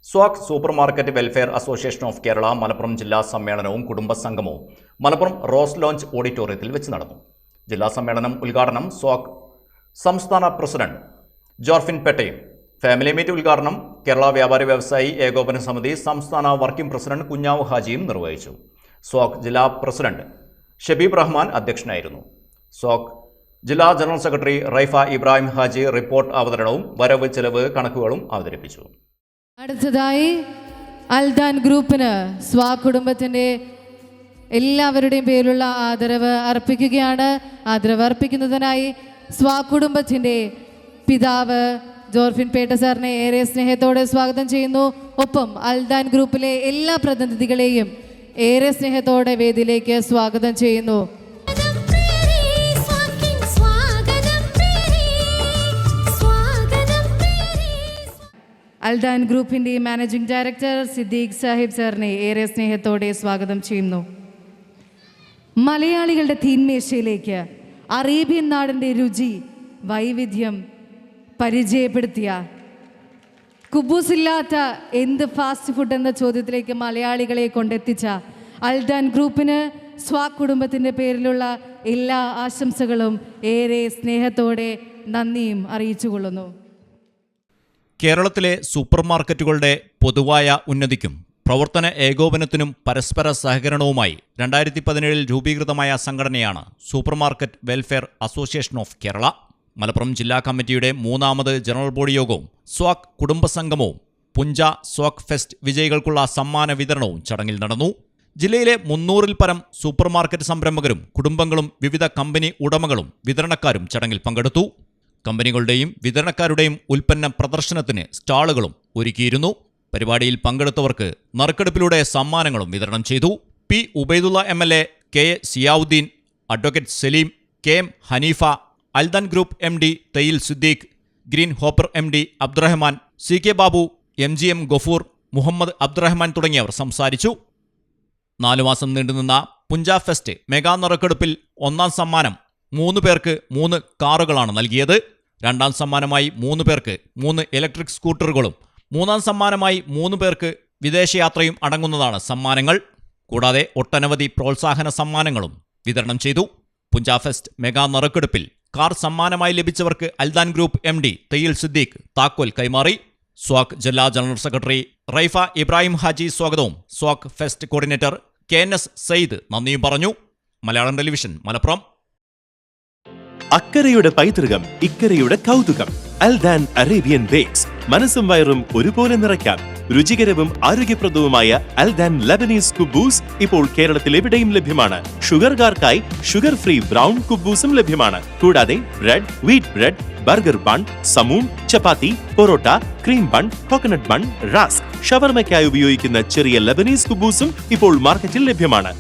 സ്വാക് supermarket welfare association of Kerala Malappuram ജില്ലാ സമ്മേളനവും കുടുംബസംഗമവും Malappuram rose launch ഓഡിറ്റോറിയത്തിൽ വെച്ച് നടന്നു. ജില്ലാ സമ്മേളനം ഉദ്ഘാടനം സ്വാക് സംസ്ഥാന പ്രസിഡന്റ് ജോർഫിൻ പെട്ടയും, ഫാമിലി മീറ്റ് ഉദ്ഘാടനം കേരള വ്യാപാരി വ്യവസായി ഏകോപന സമിതി സംസ്ഥാന വർക്കിംഗ് പ്രസിഡന്റ് കുഞ്ഞാവ് ഹാജിയും നിർവഹിച്ചു. സ്വാക് ജില്ലാ പ്രസിഡന്റ് ഷബീബ് റഹ്മാൻ അധ്യക്ഷനായിരുന്നു. സ്വാക് ജില്ലാ general secretary Raifa Ibrahim Haji report അവതരണവും വരവ് ചെലവ് കണക്കുകളും അവതരിപ്പിച്ചു. അടുത്തതായി അൽദാൻ ഗ്രൂപ്പിന് സ്വാക് കുടുംബത്തിൻ്റെ എല്ലാവരുടെയും പേരിലുള്ള ആദരവ് അർപ്പിക്കുകയാണ്. ആദരവ് അർപ്പിക്കുന്നതിനായി സ്വാക് കുടുംബത്തിൻ്റെ പിതാവ് ജോർഫിൻ പേട്ട സാറിനെ ഏറെ സ്നേഹത്തോടെ സ്വാഗതം ചെയ്യുന്നു. ഒപ്പം അൽദാൻ ഗ്രൂപ്പിലെ എല്ലാ പ്രതിനിധികളെയും ഏറെ സ്നേഹത്തോടെ വേദിയിലേക്ക് സ്വാഗതം ചെയ്യുന്നു. അൽദാൻ ഗ്രൂപ്പിൻ്റെ മാനേജിംഗ് ഡയറക്ടർ സിദ്ദീഖ് സാഹിബ് സാറിനെ ഏറെ സ്നേഹത്തോടെ സ്വാഗതം ചെയ്യുന്നു. മലയാളികളുടെ തീന്മേശയിലേക്ക് അറേബ്യൻ നാടിൻ്റെ രുചി വൈവിധ്യം പരിചയപ്പെടുത്തിയ, കുബൂസില്ലാത്ത എന്ത് ഫാസ്റ്റ് ഫുഡ് എന്ന ചോദ്യത്തിലേക്ക് മലയാളികളെ കൊണ്ടെത്തിച്ച അൽദാൻ ഗ്രൂപ്പിന് സ്വാക് കുടുംബത്തിൻ്റെ പേരിലുള്ള എല്ലാ ആശംസകളും ഏറെ സ്നേഹത്തോടെ നന്ദിയും അറിയിച്ചുകൊള്ളുന്നു. കേരളത്തിലെ സൂപ്പർ മാർക്കറ്റുകളുടെ പൊതുവായ ഉന്നതിക്കും പ്രവർത്തന ഏകോപനത്തിനും പരസ്പര സഹകരണവുമായി 2017 രൂപീകൃതമായ സംഘടനയാണ് super market welfare association of Kerala. Malappuram ജില്ലാ കമ്മിറ്റിയുടെ 3ാമത് ജനറൽ ബോഡി യോഗവും സ്വാക് കുടുംബസംഗമവും പുഞ്ച സ്വാക് ഫെസ്റ്റ് വിജയികൾക്കുള്ള സമ്മാന വിതരണവും ചടങ്ങിൽ നടന്നു. ജില്ലയിലെ 300-ൽ പരം സൂപ്പർ മാർക്കറ്റ് സംരംഭകരും കുടുംബങ്ങളും വിവിധ കമ്പനി ഉടമകളും വിതരണക്കാരും ചടങ്ങിൽ പങ്കെടുത്തു. കമ്പനികളുടെയും വിതരണക്കാരുടെയും ഉൽപ്പന്ന പ്രദർശനത്തിന് സ്റ്റാളുകളും ഒരുക്കിയിരുന്നു. പരിപാടിയിൽ പങ്കെടുത്തവർക്ക് നറുക്കെടുപ്പിലൂടെ സമ്മാനങ്ങളും വിതരണം ചെയ്തു. P Ubaidulla MLA, KA Ziyavudheen, advocate Saleem, KM Haneefa, Aldan group MD Thayyil Siddique, green hopper MD Abdurahman, CK Babu, MGM Gafoor, Muhammad Abdurahman തുടങ്ങിയവർ സംസാരിച്ചു. 4 മാസം നീണ്ടുനിന്ന പുഞ്ച ഫെസ്റ്റ് മെഗാ നറുക്കെടുപ്പിൽ 1ാം സമ്മാനം 3 പേർക്ക് 3 കാറുകളാണ് നൽകിയത്. 2ാം സമ്മാനമായി 3 പേർക്ക് 3 ഇലക്ട്രിക് സ്കൂട്ടറുകളും 3ാം സമ്മാനമായി 3 പേർക്ക് വിദേശയാത്രയും അടങ്ങുന്നതാണ് സമ്മാനങ്ങൾ. കൂടാതെ ഒട്ടനവധി പ്രോത്സാഹന സമ്മാനങ്ങളും വിതരണം ചെയ്തു. പുഞ്ച ഫെസ്റ്റ് മെഗാ നറുക്കെടുപ്പിൽ കാർ സമ്മാനമായി ലഭിച്ചവർക്ക് അൽദാൻ ഗ്രൂപ്പ് MD തയ്യിൽ സിദ്ദീഖ് താക്കോൽ കൈമാറി. സ്വാക് ജില്ലാ ജനറൽ സെക്രട്ടറി റൈഫ ഇബ്രാഹിം ഹാജി സ്വാഗതവും സ്വാക് ഫെസ്റ്റ് കോർഡിനേറ്റർ KNS സയ്യിദ് നന്ദിയും പറഞ്ഞു. മലയാളം ടെലിവിഷൻ, മലപ്പുറം. അക്കരയുടെ പൈതൃകം, ഇക്കരയുടെ കൗതുകം. അൽദാൻ അറേബ്യൻ ബേക്സ്. മനസ്സും വയറും ഒരുപോലെ നിറയ്ക്കാം. രുചികരവും ആരോഗ്യപ്രദവുമായ അൽദാൻ ലബനീസ് കുബൂസ് ഇപ്പോൾ കേരളത്തിൽ എവിടെയും ലഭ്യമാണ്. ഷുഗർകാർക്കായി ഷുഗർ ഫ്രീ ബ്രൗൺ കുബൂസും ലഭ്യമാണ്. കൂടാതെ bread, wheat bread, burger bun, സമൂൺ, chapati, parotta, cream bun, coconut bun, rusk, ഷവർമയ്ക്കായി ഉപയോഗിക്കുന്ന ചെറിയ ലബനീസ് കുബൂസും ഇപ്പോൾ മാർക്കറ്റിൽ ലഭ്യമാണ്.